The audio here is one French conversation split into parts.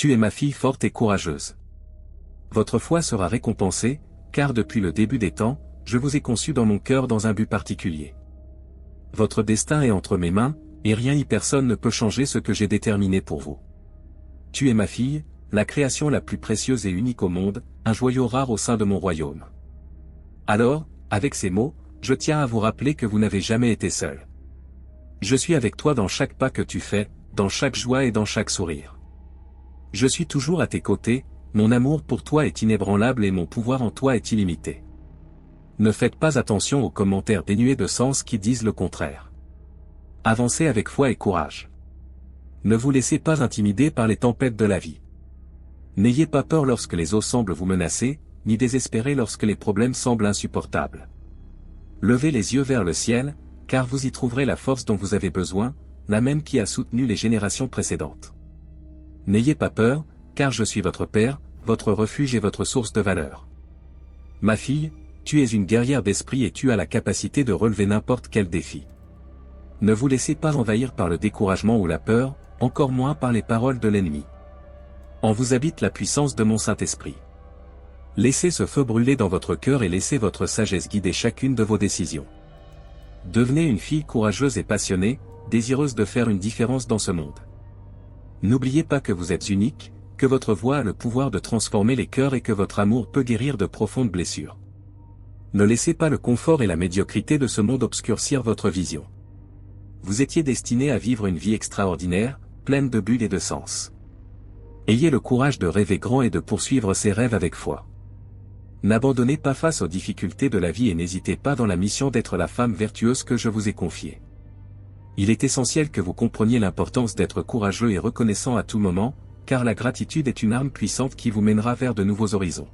Tu es ma fille forte et courageuse. Votre foi sera récompensée, car depuis le début des temps, je vous ai conçu dans mon cœur dans un but particulier. Votre destin est entre mes mains, et rien ni personne ne peut changer ce que j'ai déterminé pour vous. Tu es ma fille, la création la plus précieuse et unique au monde, un joyau rare au sein de mon royaume. Alors, avec ces mots, je tiens à vous rappeler que vous n'avez jamais été seul. Je suis avec toi dans chaque pas que tu fais, dans chaque joie et dans chaque sourire. Je suis toujours à tes côtés, mon amour pour toi est inébranlable et mon pouvoir en toi est illimité. Ne faites pas attention aux commentaires dénués de sens qui disent le contraire. Avancez avec foi et courage. Ne vous laissez pas intimider par les tempêtes de la vie. N'ayez pas peur lorsque les eaux semblent vous menacer, ni désespérer lorsque les problèmes semblent insupportables. Levez les yeux vers le ciel, car vous y trouverez la force dont vous avez besoin, la même qui a soutenu les générations précédentes. N'ayez pas peur, car je suis votre Père, votre refuge et votre source de valeur. Ma fille, tu es une guerrière d'esprit et tu as la capacité de relever n'importe quel défi. Ne vous laissez pas envahir par le découragement ou la peur, encore moins par les paroles de l'ennemi. En vous habite la puissance de mon Saint-Esprit. Laissez ce feu brûler dans votre cœur et laissez votre sagesse guider chacune de vos décisions. Devenez une fille courageuse et passionnée, désireuse de faire une différence dans ce monde. N'oubliez pas que vous êtes unique, que votre voix a le pouvoir de transformer les cœurs et que votre amour peut guérir de profondes blessures. Ne laissez pas le confort et la médiocrité de ce monde obscurcir votre vision. Vous étiez destiné à vivre une vie extraordinaire, pleine de buts et de sens. Ayez le courage de rêver grand et de poursuivre ses rêves avec foi. N'abandonnez pas face aux difficultés de la vie et n'hésitez pas dans la mission d'être la femme vertueuse que je vous ai confiée. Il est essentiel que vous compreniez l'importance d'être courageux et reconnaissant à tout moment, car la gratitude est une arme puissante qui vous mènera vers de nouveaux horizons.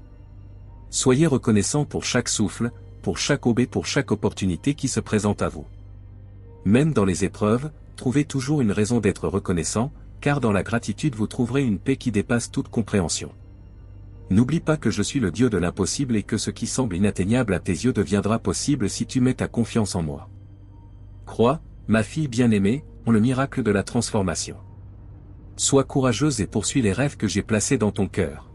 Soyez reconnaissant pour chaque souffle, pour chaque aube et pour chaque opportunité qui se présente à vous. Même dans les épreuves, trouvez toujours une raison d'être reconnaissant, car dans la gratitude vous trouverez une paix qui dépasse toute compréhension. N'oublie pas que je suis le Dieu de l'impossible et que ce qui semble inatteignable à tes yeux deviendra possible si tu mets ta confiance en moi. Crois, ma fille bien-aimée, en le miracle de la transformation. Sois courageuse et poursuis les rêves que j'ai placés dans ton cœur.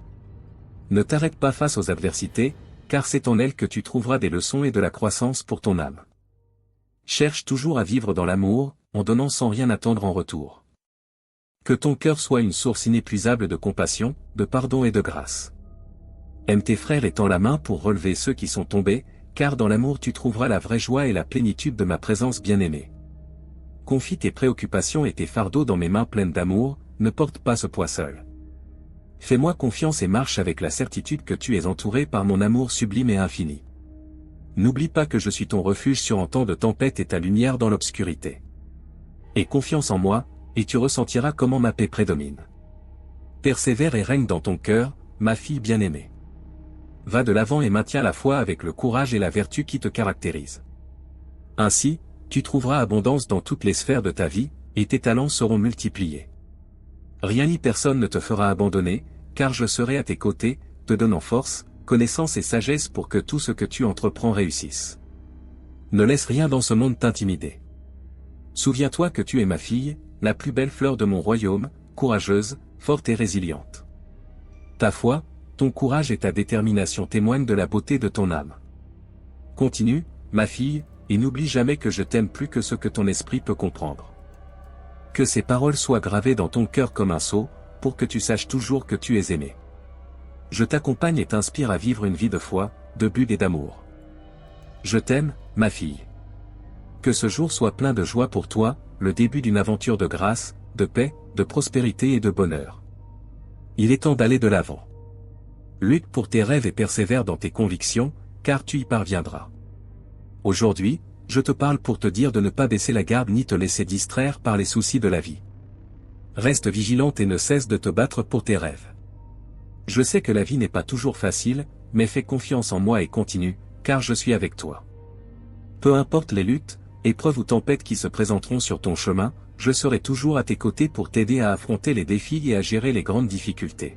Ne t'arrête pas face aux adversités, car c'est en elles que tu trouveras des leçons et de la croissance pour ton âme. Cherche toujours à vivre dans l'amour, en donnant sans rien attendre en retour. Que ton cœur soit une source inépuisable de compassion, de pardon et de grâce. Aime tes frères et tends la main pour relever ceux qui sont tombés, car dans l'amour tu trouveras la vraie joie et la plénitude de ma présence bien-aimée. Confie tes préoccupations et tes fardeaux dans mes mains pleines d'amour, ne porte pas ce poids seul. Fais-moi confiance et marche avec la certitude que tu es entouré par mon amour sublime et infini. N'oublie pas que je suis ton refuge sur un temps de tempête et ta lumière dans l'obscurité. Aie confiance en moi, et tu ressentiras comment ma paix prédomine. Persévère et règne dans ton cœur, ma fille bien-aimée. Va de l'avant et maintiens la foi avec le courage et la vertu qui te caractérisent. Ainsi, tu trouveras abondance dans toutes les sphères de ta vie, et tes talents seront multipliés. Rien ni personne ne te fera abandonner, car je serai à tes côtés, te donnant force, connaissance et sagesse pour que tout ce que tu entreprends réussisse. Ne laisse rien dans ce monde t'intimider. Souviens-toi que tu es ma fille, la plus belle fleur de mon royaume, courageuse, forte et résiliente. Ta foi, ton courage et ta détermination témoignent de la beauté de ton âme. Continue, ma fille, et n'oublie jamais que je t'aime plus que ce que ton esprit peut comprendre. Que ces paroles soient gravées dans ton cœur comme un sceau, pour que tu saches toujours que tu es aimé. Je t'accompagne et t'inspire à vivre une vie de foi, de but et d'amour. Je t'aime, ma fille. Que ce jour soit plein de joie pour toi, le début d'une aventure de grâce, de paix, de prospérité et de bonheur. Il est temps d'aller de l'avant. Lutte pour tes rêves et persévère dans tes convictions, car tu y parviendras. Aujourd'hui, je te parle pour te dire de ne pas baisser la garde ni te laisser distraire par les soucis de la vie. Reste vigilante et ne cesse de te battre pour tes rêves. Je sais que la vie n'est pas toujours facile, mais fais confiance en moi et continue, car je suis avec toi. Peu importe les luttes, épreuves ou tempêtes qui se présenteront sur ton chemin, je serai toujours à tes côtés pour t'aider à affronter les défis et à gérer les grandes difficultés.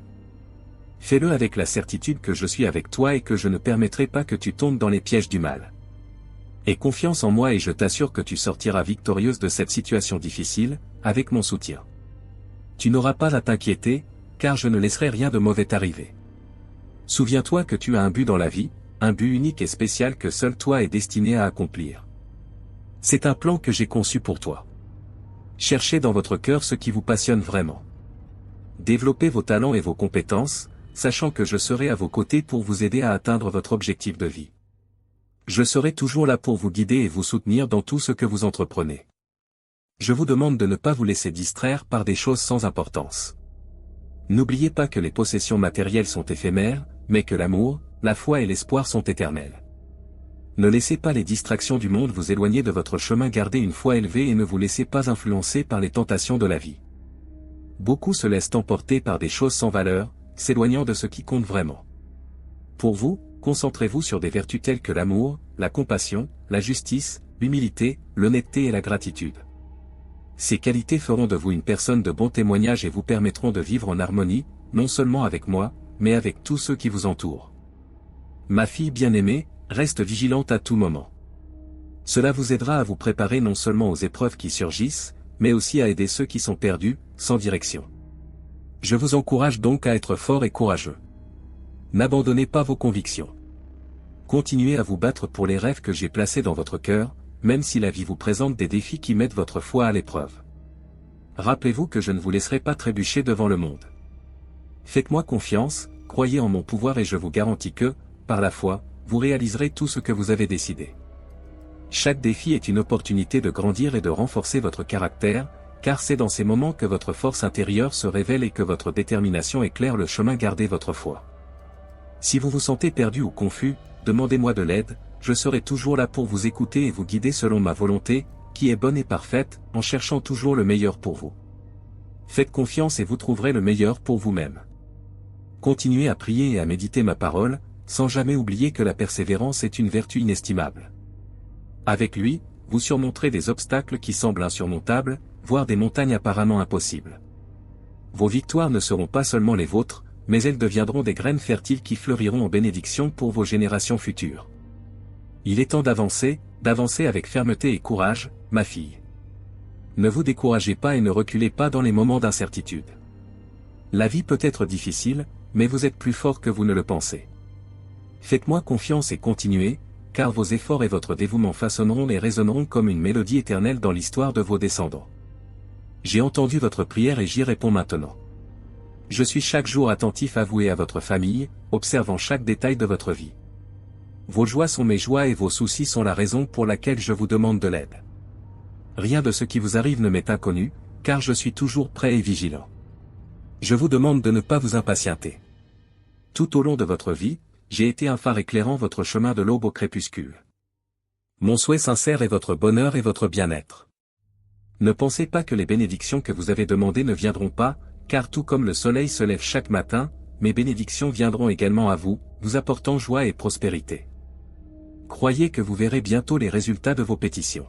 Fais-le avec la certitude que je suis avec toi et que je ne permettrai pas que tu tombes dans les pièges du mal. Aie confiance en moi et je t'assure que tu sortiras victorieuse de cette situation difficile, avec mon soutien. Tu n'auras pas à t'inquiéter, car je ne laisserai rien de mauvais t'arriver. Souviens-toi que tu as un but dans la vie, un but unique et spécial que seul toi es destiné à accomplir. C'est un plan que j'ai conçu pour toi. Cherchez dans votre cœur ce qui vous passionne vraiment. Développez vos talents et vos compétences, sachant que je serai à vos côtés pour vous aider à atteindre votre objectif de vie. Je serai toujours là pour vous guider et vous soutenir dans tout ce que vous entreprenez. Je vous demande de ne pas vous laisser distraire par des choses sans importance. N'oubliez pas que les possessions matérielles sont éphémères, mais que l'amour, la foi et l'espoir sont éternels. Ne laissez pas les distractions du monde vous éloigner de votre chemin, gardez une foi élevée et ne vous laissez pas influencer par les tentations de la vie. Beaucoup se laissent emporter par des choses sans valeur, s'éloignant de ce qui compte vraiment. Pour vous, concentrez-vous sur des vertus telles que l'amour, la compassion, la justice, l'humilité, l'honnêteté et la gratitude. Ces qualités feront de vous une personne de bon témoignage et vous permettront de vivre en harmonie, non seulement avec moi, mais avec tous ceux qui vous entourent. Ma fille bien-aimée, reste vigilante à tout moment. Cela vous aidera à vous préparer non seulement aux épreuves qui surgissent, mais aussi à aider ceux qui sont perdus, sans direction. Je vous encourage donc à être fort et courageux. N'abandonnez pas vos convictions. Continuez à vous battre pour les rêves que j'ai placés dans votre cœur, même si la vie vous présente des défis qui mettent votre foi à l'épreuve. Rappelez-vous que je ne vous laisserai pas trébucher devant le monde. Faites-moi confiance, croyez en mon pouvoir et je vous garantis que, par la foi, vous réaliserez tout ce que vous avez décidé. Chaque défi est une opportunité de grandir et de renforcer votre caractère, car c'est dans ces moments que votre force intérieure se révèle et que votre détermination éclaire le chemin. Gardez votre foi. Si vous vous sentez perdu ou confus, demandez-moi de l'aide, je serai toujours là pour vous écouter et vous guider selon ma volonté, qui est bonne et parfaite, en cherchant toujours le meilleur pour vous. Faites confiance et vous trouverez le meilleur pour vous-même. Continuez à prier et à méditer ma parole, sans jamais oublier que la persévérance est une vertu inestimable. Avec lui, vous surmonterez des obstacles qui semblent insurmontables, voire des montagnes apparemment impossibles. Vos victoires ne seront pas seulement les vôtres, mais elles deviendront des graines fertiles qui fleuriront en bénédiction pour vos générations futures. Il est temps d'avancer avec fermeté et courage, ma fille. Ne vous découragez pas et ne reculez pas dans les moments d'incertitude. La vie peut être difficile, mais vous êtes plus fort que vous ne le pensez. Faites-moi confiance et continuez, car vos efforts et votre dévouement façonneront et résonneront comme une mélodie éternelle dans l'histoire de vos descendants. J'ai entendu votre prière et j'y réponds maintenant. Je suis chaque jour attentif à vous et à votre famille, observant chaque détail de votre vie. Vos joies sont mes joies et vos soucis sont la raison pour laquelle je vous demande de l'aide. Rien de ce qui vous arrive ne m'est inconnu, car je suis toujours prêt et vigilant. Je vous demande de ne pas vous impatienter. Tout au long de votre vie, j'ai été un phare éclairant votre chemin de l'aube au crépuscule. Mon souhait sincère est votre bonheur et votre bien-être. Ne pensez pas que les bénédictions que vous avez demandées ne viendront pas, car tout comme le soleil se lève chaque matin, mes bénédictions viendront également à vous, vous apportant joie et prospérité. Croyez que vous verrez bientôt les résultats de vos pétitions.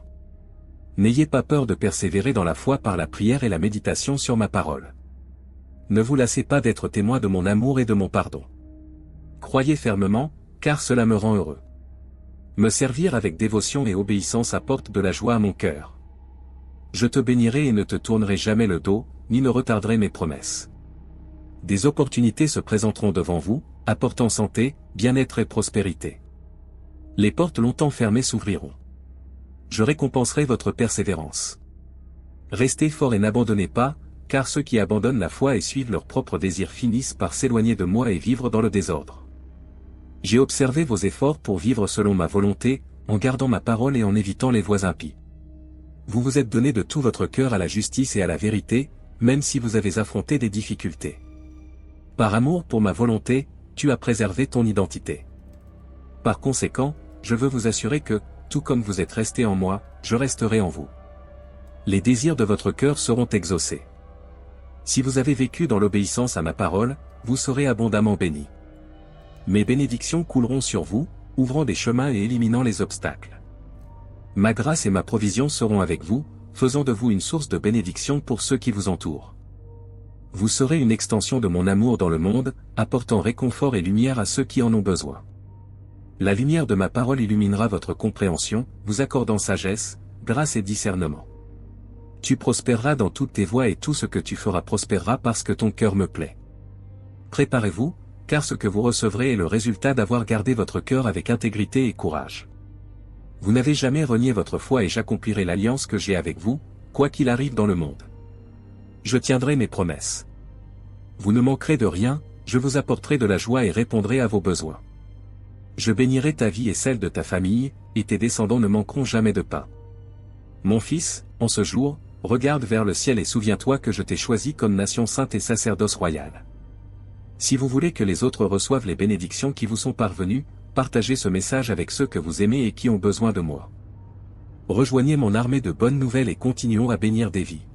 N'ayez pas peur de persévérer dans la foi par la prière et la méditation sur ma parole. Ne vous lassez pas d'être témoin de mon amour et de mon pardon. Croyez fermement, car cela me rend heureux. Me servir avec dévotion et obéissance apporte de la joie à mon cœur. Je te bénirai et ne te tournerai jamais le dos, ni ne retarderai mes promesses. Des opportunités se présenteront devant vous, apportant santé, bien-être et prospérité. Les portes longtemps fermées s'ouvriront. Je récompenserai votre persévérance. Restez fort et n'abandonnez pas, car ceux qui abandonnent la foi et suivent leurs propres désirs finissent par s'éloigner de moi et vivre dans le désordre. J'ai observé vos efforts pour vivre selon ma volonté, en gardant ma parole et en évitant les voies impies. Vous vous êtes donné de tout votre cœur à la justice et à la vérité, même si vous avez affronté des difficultés. Par amour pour ma volonté, tu as préservé ton identité. Par conséquent, je veux vous assurer que, tout comme vous êtes resté en moi, je resterai en vous. Les désirs de votre cœur seront exaucés. Si vous avez vécu dans l'obéissance à ma parole, vous serez abondamment bénis. Mes bénédictions couleront sur vous, ouvrant des chemins et éliminant les obstacles. Ma grâce et ma provision seront avec vous, faisant de vous une source de bénédiction pour ceux qui vous entourent. Vous serez une extension de mon amour dans le monde, apportant réconfort et lumière à ceux qui en ont besoin. La lumière de ma parole illuminera votre compréhension, vous accordant sagesse, grâce et discernement. Tu prospéreras dans toutes tes voies et tout ce que tu feras prospérera parce que ton cœur me plaît. Préparez-vous, car ce que vous recevrez est le résultat d'avoir gardé votre cœur avec intégrité et courage. Vous n'avez jamais renié votre foi et j'accomplirai l'alliance que j'ai avec vous, quoi qu'il arrive dans le monde. Je tiendrai mes promesses. Vous ne manquerez de rien, je vous apporterai de la joie et répondrai à vos besoins. Je bénirai ta vie et celle de ta famille, et tes descendants ne manqueront jamais de pain. Mon fils, en ce jour, regarde vers le ciel et souviens-toi que je t'ai choisi comme nation sainte et sacerdoce royal. Si vous voulez que les autres reçoivent les bénédictions qui vous sont parvenues, partagez ce message avec ceux que vous aimez et qui ont besoin de moi. Rejoignez mon armée de bonnes nouvelles et continuons à bénir des vies.